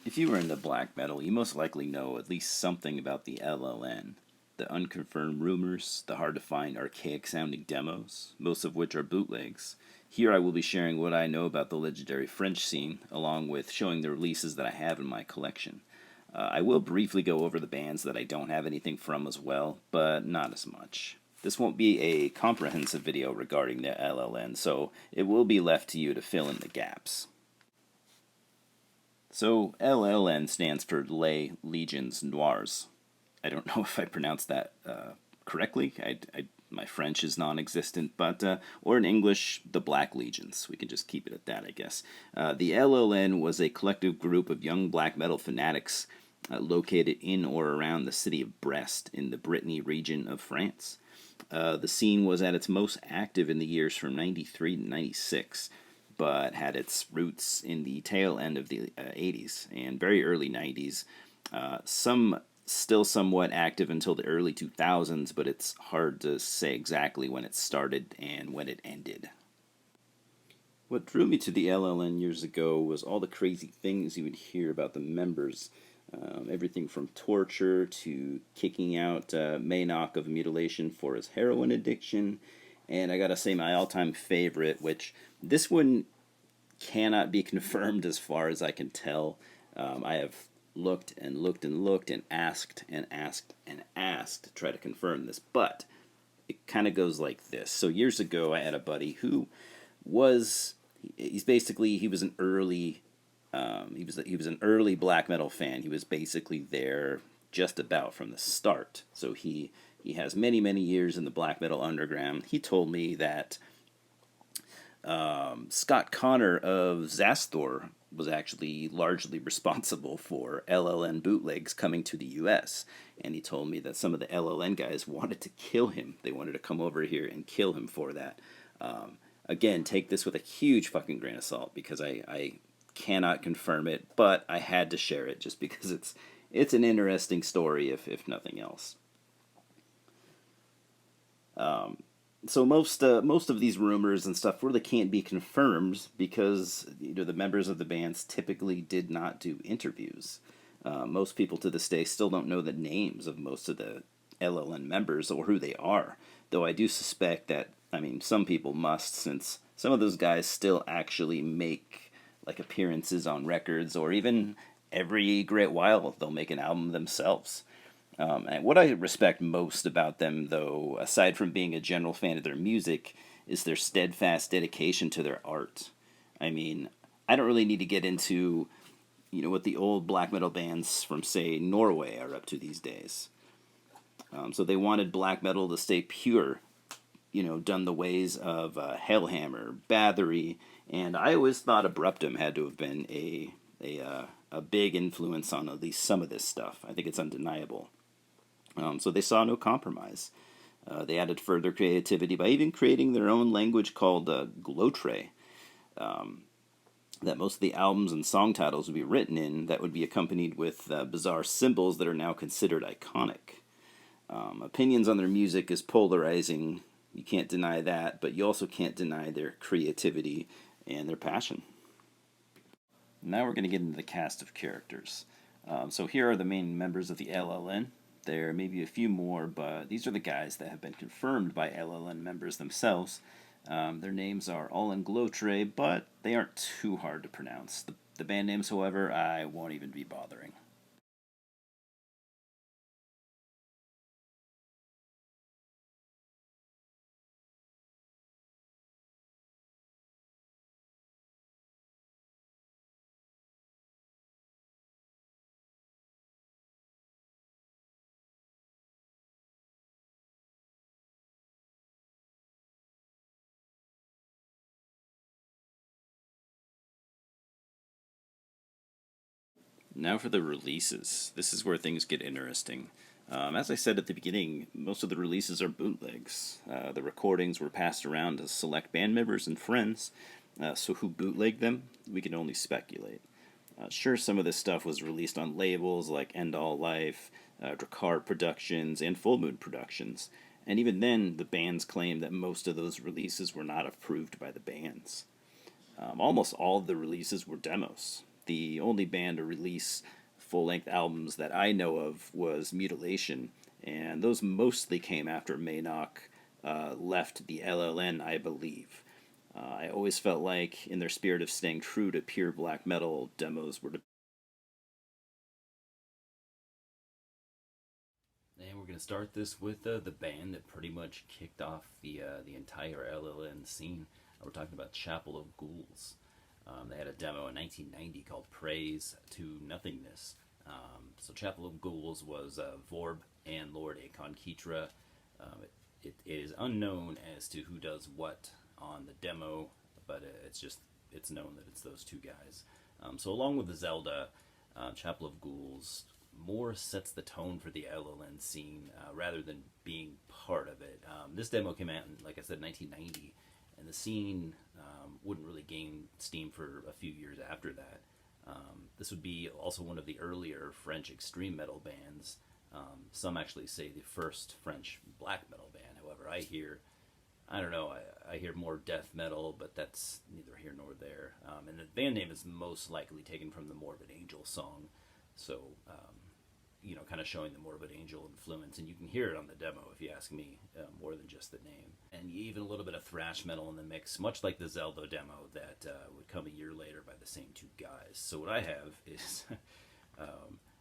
If you are into black metal, you most likely know at least something about the LLN. The unconfirmed rumors, the hard to find archaic sounding demos, most of which are bootlegs. Here I will be sharing what I know about the legendary French scene, along with showing the releases that I have in my collection. I will briefly go over the bands that I don't have anything from as well, but not as much. This won't be a comprehensive video regarding the LLN, so it will be left to you to fill in the gaps. So LLN stands for Les Legions Noirs. I don't know if I pronounced that correctly. My French is non-existent, but or in English, the Black Legions. We can just keep it at that, I guess. The LLN was a collective group of young black metal fanatics located in or around the city of Brest in the Brittany region of France. The scene was at its most active in the years from 93 to 96, but had its roots in the tail end of the 80s and very early 90s. Some still somewhat active until the early 2000s, but it's hard to say exactly when it started and when it ended. What drew me to the LLN years ago was all the crazy things you would hear about the members. Everything from torture to kicking out Maynock of mutilation for his heroin addiction. And I gotta say, my all-time favorite, which this one cannot be confirmed as far as I can tell. I have looked and looked and looked and asked and asked and asked to try to confirm this, but it kind of goes like this. So years ago, I had a buddy who was he was an early he was an early black metal fan. He was basically there just about from the start. So he has many years in the black metal underground. He told me that Scott Connor of Zastor was actually largely responsible for LLN bootlegs coming to the U.S. And he told me that some of the LLN guys wanted to kill him. They wanted to come over here and kill him for that. Again, take this with a huge fucking grain of salt because I cannot confirm it, but I had to share it just because it's an interesting story, if nothing else. So most of these rumors and stuff really can't be confirmed because the members of the bands typically did not do interviews. Most people to this day still don't know the names of most of the LLN members or who they are, though I do suspect that some people must, since some of those guys still actually make like appearances on records, or even every great while they'll make an album themselves. And what I respect most about them, though, aside from being a general fan of their music, is their steadfast dedication to their art. I don't really need to get into, what the old black metal bands from, say, Norway are up to these days. So they wanted black metal to stay pure, done the ways of Hellhammer, Bathory, and I always thought Abruptum had to have been a big influence on at least some of this stuff. I think it's undeniable. So they saw no compromise. They added further creativity by even creating their own language called Glotre, that most of the albums and song titles would be written in, that would be accompanied with bizarre symbols that are now considered iconic. Opinions on their music is polarizing. You can't deny that, but you also can't deny their creativity and their passion. Now we're going to get into the cast of characters. So here are the main members of the LLN. There may be a few more, but these are the guys that have been confirmed by LLN members themselves. Their names are all in Glotre, but they aren't too hard to pronounce. The band names, however, I won't even be bothering. Now for the releases. This is where things get interesting. As I said at the beginning, most of the releases are bootlegs. The recordings were passed around to select band members and friends, so who bootlegged them, we can only speculate. Sure, some of this stuff was released on labels like End All Life, Drakkar Productions, and Full Moon Productions, and even then, the bands claim that most of those releases were not approved by the bands. Almost all of the releases were demos. The only band to release full-length albums that I know of was Mutilation, and those mostly came after Maynok left the LLN, I believe. I always felt like, in their spirit of staying true to pure black metal, demos were to. And we're going to start this with the band that pretty much kicked off the entire LLN scene. We're talking about Chapel of Ghouls. They had a demo in 1990 called Praise to Nothingness. So Chapel of Ghouls was Vorb and Lord Akon Kitra. It is unknown as to who does what on the demo, but it's known that it's those two guys. So along with the Zelda, Chapel of Ghouls more sets the tone for the LLN scene rather than being part of it. This demo came out in, like I said, 1990, and the scene wouldn't really gain steam for a few years after that. This would be also one of the earlier French extreme metal bands. Some actually say the first French black metal band. However, I don't know, I hear more death metal, but that's neither here nor there. And the band name is most likely taken from the Morbid Angel song. So, kind of showing the Morbid Angel influence, and you can hear it on the demo if you ask me, more than just the name. And even a little bit of thrash metal in the mix, much like the Zelda demo that would come a year later by the same two guys. So what I have is,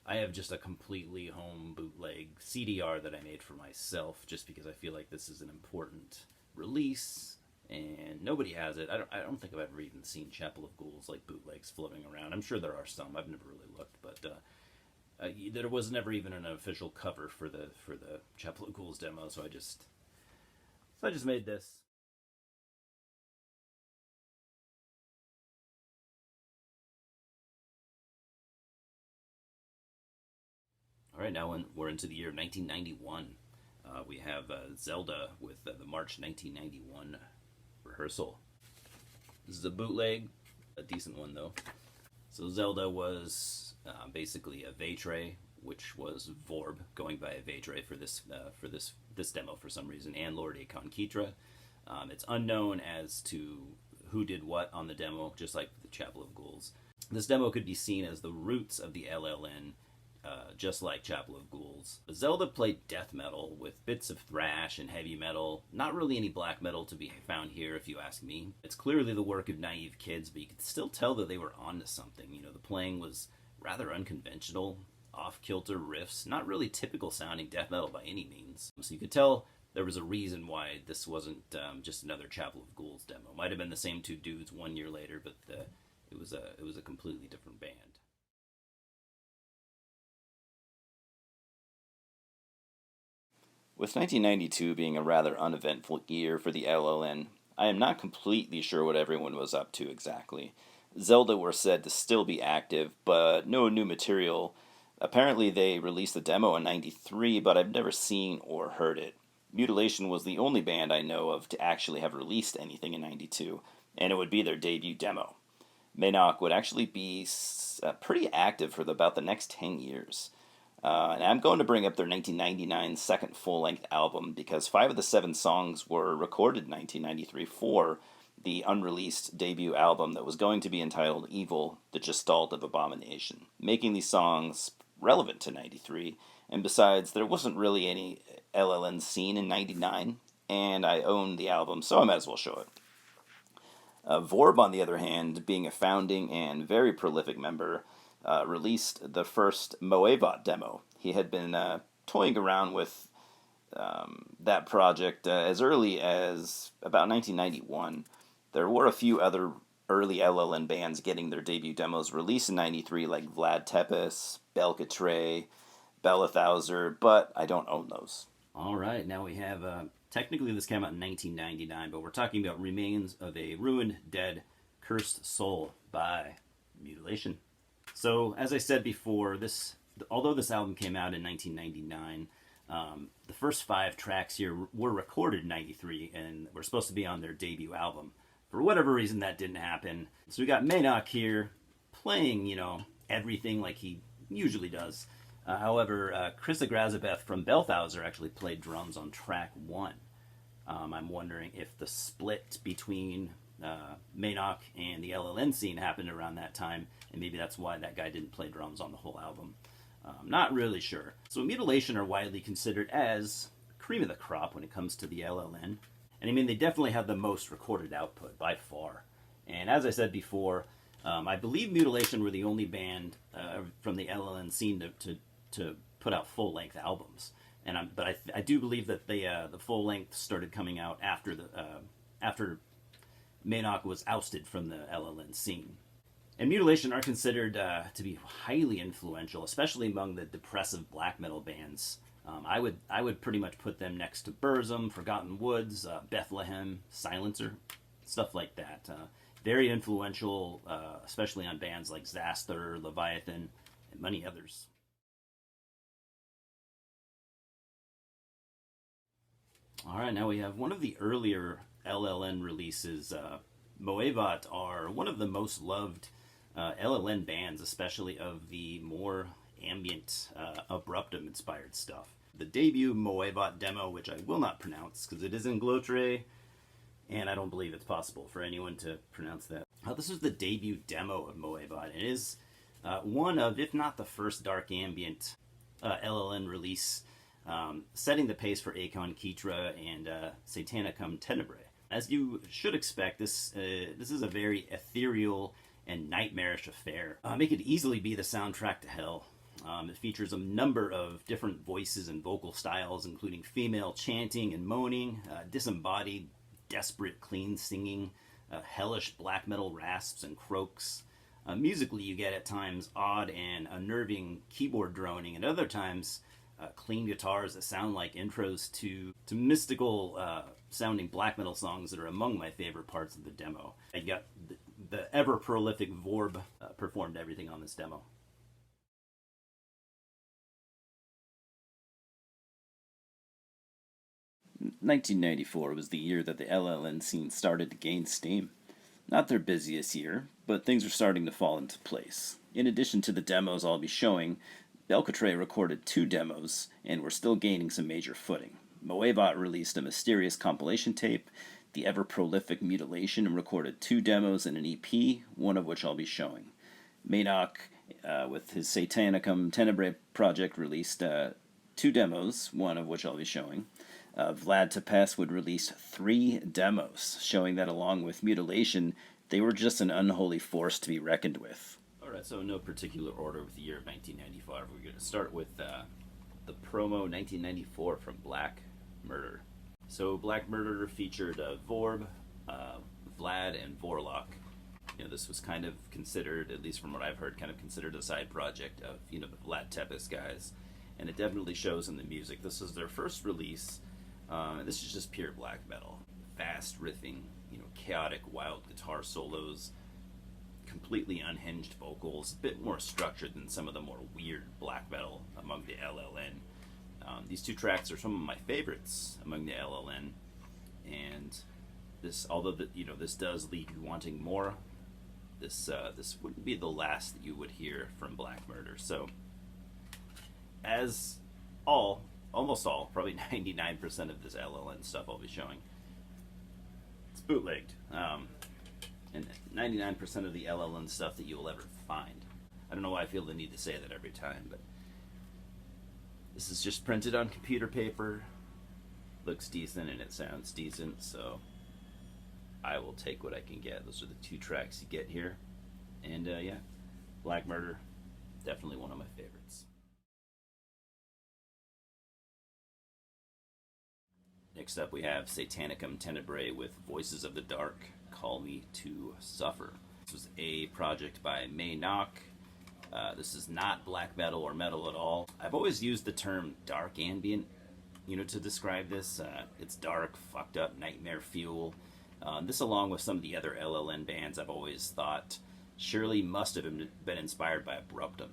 I have just a completely home bootleg CDR that I made for myself, just because I feel like this is an important release, and nobody has it. I don't think I've ever even seen Chapel of Ghouls like bootlegs floating around. I'm sure there are some. I've never really looked, but there was never even an official cover for the Chapel of Ghouls demo. So I just made this. All right, now we're into the year 1991. We have Zelda with the March 1991 rehearsal. This is a bootleg, a decent one though. So Zelda was basically a Vatre, which was Vorb going by a Vatre for this demo for some reason, and Lord Akon Kitra. It's unknown as to who did what on the demo, just like the Chapel of Ghouls. This demo could be seen as the roots of the LLN, just like Chapel of Ghouls. Zelda played death metal with bits of thrash and heavy metal. Not really any black metal to be found here, if you ask me. It's clearly the work of naive kids, but you could still tell that they were onto something. The playing was rather unconventional, off-kilter riffs, not really typical sounding death metal by any means. So you could tell there was a reason why this wasn't just another Chapel of Ghouls demo. Might have been the same two dudes 1 year later, but it was a completely different band. With 1992 being a rather uneventful year for the LLN, I am not completely sure what everyone was up to exactly. Zelda were said to still be active, but no new material. Apparently they released the demo in 93, but I've never seen or heard it. Mutilation was the only band I know of to actually have released anything in 92, and it would be their debut demo. Maynok would actually be pretty active for about the next 10 years. And I'm going to bring up their 1999 second full-length album because 5 of the 7 songs were recorded in 1993 for the unreleased debut album that was going to be entitled Evil, the Gestalt of Abomination, making these songs relevant to 93. And besides, there wasn't really any LLN scene in 99, and I owned the album, so I might as well show it. Vorb, on the other hand, being a founding and very prolific member, released the first Moebot demo. He had been toying around with that project as early as about 1991. There were a few other early LLN bands getting their debut demos released in 93, like Vlad Tepes, Belcatre, Bellathauser, but I don't own those. All right, now we have, technically this came out in 1999, but we're talking about Remains of a Ruined, Dead, Cursed Soul by Mutilation. So, as I said before, although this album came out in 1999, the first 5 tracks here were recorded in 93 and were supposed to be on their debut album. For whatever reason, that didn't happen. So we got Maynok here playing, everything like he usually does. However, Chris Agrazabeth from Bellathauser actually played drums on track 1. I'm wondering if the split between Moebot and the LLN scene happened around that time, and maybe that's why that guy didn't play drums on the whole album. Not really sure. So Mutilation are widely considered as cream of the crop when it comes to the LLN. And I mean, they definitely have the most recorded output by far. And as I said before, I believe Mutilation were the only band from the LLN scene to put out full-length albums. But I do believe that the full-length started coming out after after Moebot was ousted from the LLN scene. And Mutilation are considered to be highly influential, especially among the depressive black metal bands. I would pretty much put them next to Burzum, Forgotten Woods, Bethlehem, Silencer, stuff like that. Very influential, especially on bands like Xasthur, Leviathan, and many others. All right, now we have one of the earlier LLN releases. Moebot are one of the most loved LLN bands, especially of the more ambient, abruptum-inspired stuff. The debut Moybot Demo, which I will not pronounce because it is in Glotre, and I don't believe it's possible for anyone to pronounce that. This is the debut demo of Moebot. It is one of, if not the first dark ambient LLN release, setting the pace for Akon Kitra and Satanicum Tenebrae. As you should expect, this is a very ethereal and nightmarish affair. It could easily be the soundtrack to hell. It features a number of different voices and vocal styles, including female chanting and moaning, disembodied, desperate, clean singing, hellish black metal rasps and croaks. Musically, you get at times odd and unnerving keyboard droning, and other times clean guitars that sound like intros to mystical sounding black metal songs that are among my favorite parts of the demo. I got the ever prolific Vorb performed everything on this demo. "1994 was the year that the LLN scene started to gain steam. Not their busiest year, but things are starting to fall into place. In addition to the demos I'll be showing, Belcotre recorded 2 demos, and we're still gaining some major footing. Moebot released a mysterious compilation tape, the ever-prolific Mutilation recorded 2 demos and an EP, one of which I'll be showing. Moebot, with his Satanicum Tenebrae project, released 2 demos, one of which I'll be showing. Vlad Tepes would release 3 demos, showing that along with Mutilation, they were just an unholy force to be reckoned with. Alright, so in no particular order with the year of 1995, we're going to start with the promo 1994 from Black Murder. So Black Murder featured Vorb, Vlad, and Vorlock. You know, this was kind of considered, at least from what I've heard, kind of considered a side project of, you know, the Vlad Tepes guys. And it definitely shows in the music. This is their first release. This is just pure black metal. Fast riffing, you know, chaotic, wild guitar solos, completely unhinged vocals, a bit more structured than some of the more weird black metal among the LLN. These 2 tracks are some of my favorites among the LLN, and this, although this does leave you wanting more, this wouldn't be the last that you would hear from Black Murder. So, as almost all, probably 99% of this LLN stuff I'll be showing, it's bootlegged. And 99% of the LLN stuff that you will ever find. I don't know why I feel the need to say that every time, but this is just printed on computer paper, looks decent, and it sounds decent, so I will take what I can get. Those are the 2 tracks you get here. And yeah, Black Murder, definitely one of my favorites. Next up we have Satanicum Tenebrae with Voices of the Dark, Call Me to Suffer. This was a project by Moebot. This is not black metal or metal at all. I've always used the term dark ambient, you know, to describe this. It's dark, fucked up, nightmare fuel. This, along with some of the other LLN bands, I've always thought surely must have been inspired by Abruptum.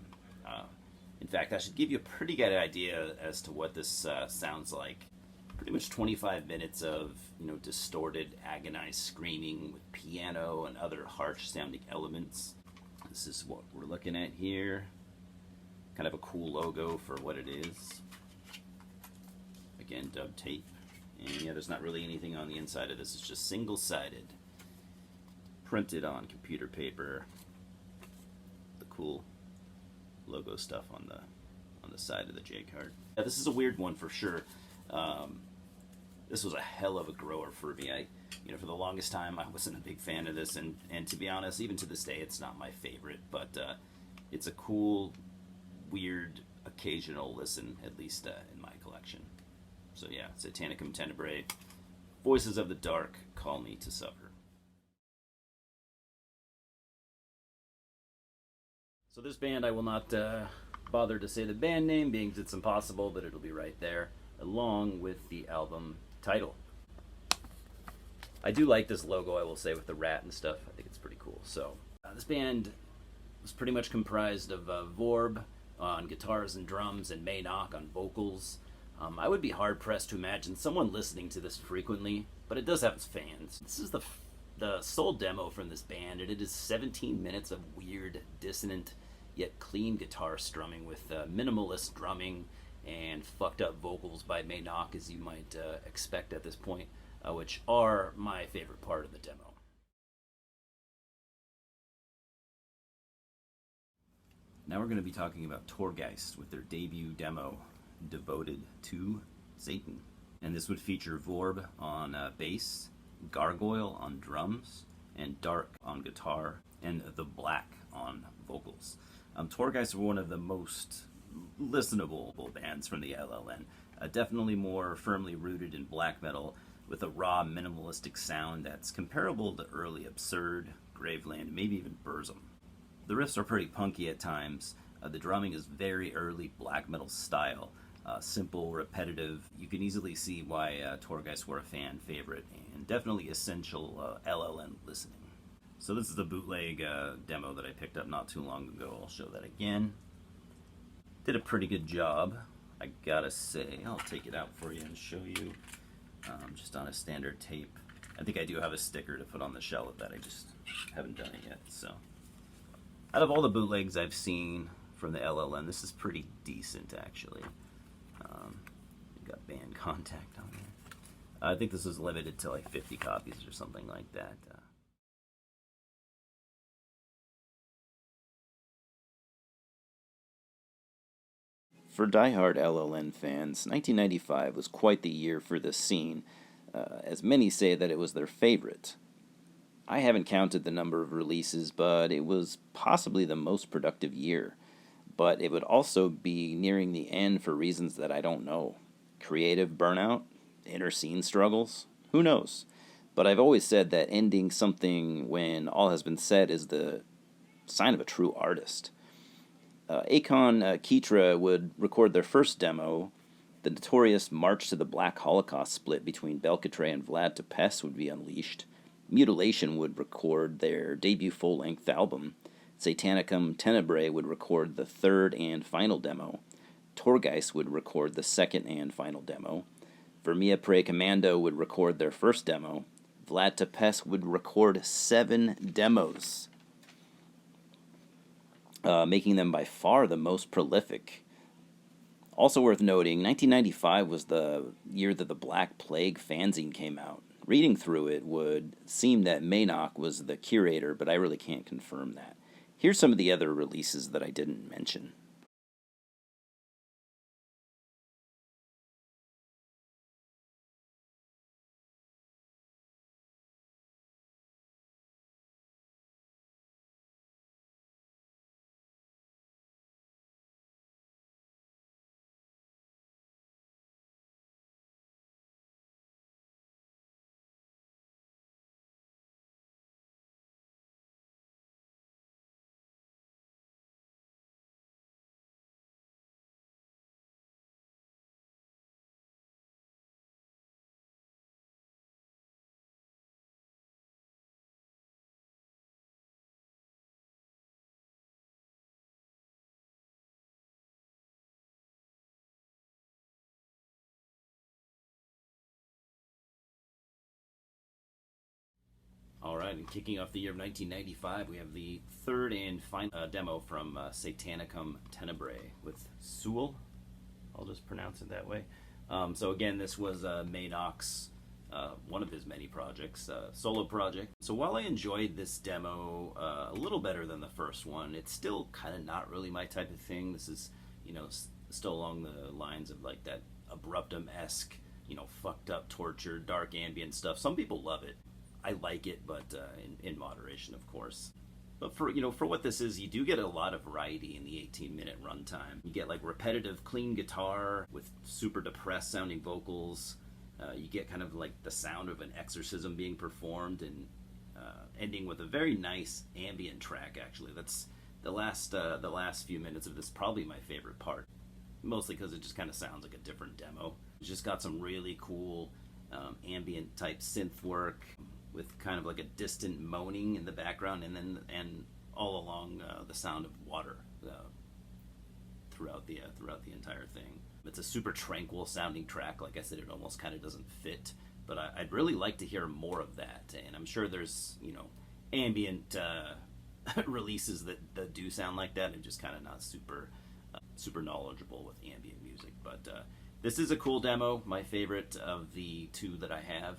In fact, I should give you a pretty good idea as to what this sounds like. Pretty much 25 minutes of, you know, distorted, agonized screaming with piano and other harsh-sounding elements. This is what we're looking at here. Kind of a cool logo for what it is. Again, dub tape. And yeah, there's not really anything on the inside of this. It's just single-sided. printed on computer paper. The cool logo stuff on the side of the J card. Yeah, this is a weird one for sure. This was a hell of a grower for me. For the longest time, I wasn't a big fan of this, and to be honest, even to this day, it's not my favorite. But it's a cool, weird, occasional listen, at least in my collection. So yeah, Satanicum Tenebrae, Voices of the Dark, Call Me to Supper. So this band, I will not bother to say the band name, being it's impossible, but it'll be right there, along with the album title. I do like this logo, I will say, with the rat and stuff. I think it's pretty cool. So this band was pretty much comprised of Vorb on guitars and drums and Maynok on vocals. I would be hard-pressed to imagine someone listening to this frequently, but it does have its fans. This is the sole demo from this band, and it is 17 minutes of weird, dissonant, yet clean guitar strumming with minimalist drumming and fucked up vocals by Maynok, as you might expect at this point, which are my favorite part of the demo. Now we're going to be talking about Torgeist with their debut demo, Devoted to Satan. And this would feature Vorb on bass, Gargoyle on drums, and Dark on guitar, and The Black on vocals. Torgeist were one of the most listenable bands from the LLN. Definitely more firmly rooted in black metal, with a raw, minimalistic sound that's comparable to early Absurd, Graveland, maybe even Burzum. The riffs are pretty punky at times. The drumming is very early black metal style. Simple, repetitive. You can easily see why Torgeist were a fan favorite, and definitely essential LLN listening. So this is the bootleg demo that I picked up not too long ago. I'll show that again. Did a pretty good job, I gotta say. I'll take it out for you and show you just on a standard tape. I think I do have a sticker to put on the shell of that. I just haven't done it yet. So, out of all the bootlegs I've seen from the LLN, this is pretty decent, actually. Got band contact on there. I think this was limited to like 50 copies or something like that. For diehard LLN fans, 1995 was quite the year for this scene, as many say that it was their favorite. I haven't counted the number of releases, but it was possibly the most productive year. But it would also be nearing the end for reasons that I don't know. Creative burnout? Inner scene struggles? Who knows? But I've always said that ending something when all has been said is the sign of a true artist. Akon Ketra would record their first demo. The notorious March to the Black Holocaust split between Belcatre and Vlad Tepes would be unleashed. Mutilation would record their debut full-length album. Satanicum Tenebrae would record the third and final demo. Torgeist would record the second and final demo. Vermia Pre Commando would record their first demo. Vlad Tepes would record 7 demos, making them by far the most prolific. Also worth noting, 1995 was the year that the Black Plague fanzine came out. Reading through it would seem that Maynok was the curator, but I really can't confirm that. Here's some of the other releases that I didn't mention. Alright, and kicking off the year of 1995, we have the third and final demo from Satanicum Tenebrae with Sewell. I'll just pronounce it that way. So again, this was Maynok's one of his many projects, solo project. So while I enjoyed this demo a little better than the first one, it's still kind of not really my type of thing. This is, still along the lines of like that Abruptum-esque, fucked up, tortured, dark ambient stuff. Some people love it. I like it, but in moderation, of course. But for what this is, you do get a lot of variety in the 18-minute runtime. You get like repetitive, clean guitar with super depressed sounding vocals. You get kind of like the sound of an exorcism being performed, and ending with a very nice ambient track. Actually, that's the last few minutes of this, probably my favorite part. Mostly because it just kind of sounds like a different demo. It's just got some really cool ambient type synth work with kind of like a distant moaning in the background, and all along the sound of water throughout the entire thing. It's a super tranquil sounding track. Like I said, it almost kind of doesn't fit, but I'd really like to hear more of that. And I'm sure there's ambient releases that do sound like that. I'm just kind of not super knowledgeable with ambient music, but this is a cool demo, my favorite of the two that I have.